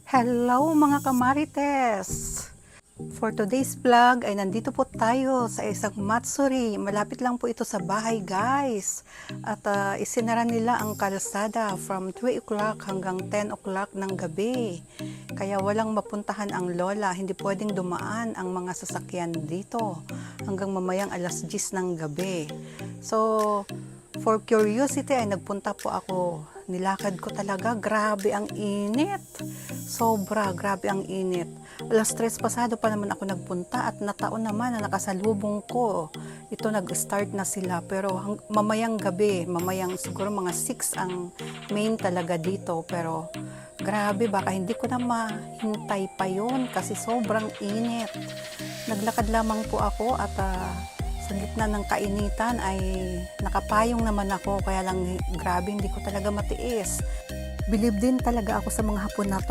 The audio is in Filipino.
Hello mga kamarites! For today's vlog ay nandito po tayo sa isang matsuri. Malapit lang po ito sa bahay guys. At isinara nila ang kalsada from 3 o'clock hanggang 10 o'clock ng gabi. Kaya walang mapuntahan ang lola. Hindi pwedeng dumaan ang mga sasakyan dito hanggang mamayang alas 10 ng gabi. So, for curiosity ay nagpunta po ako. Nilakad ko talaga, grabe ang init. Sobra, grabe ang init. Alas 3 pasado pa naman ako nagpunta at nataon naman na nakasalubong ko. Ito nag-start na sila pero mamayang gabi, mamayang siguro mga 6 ang main talaga dito. Pero grabe, baka hindi ko na mahintay pa yun kasi sobrang init. Naglakad lamang po ako at sa gitna ng kainitan ay nakapayong naman ako, kaya lang grabe hindi ko talaga matiis. Bilib din talaga ako sa mga hapon na to.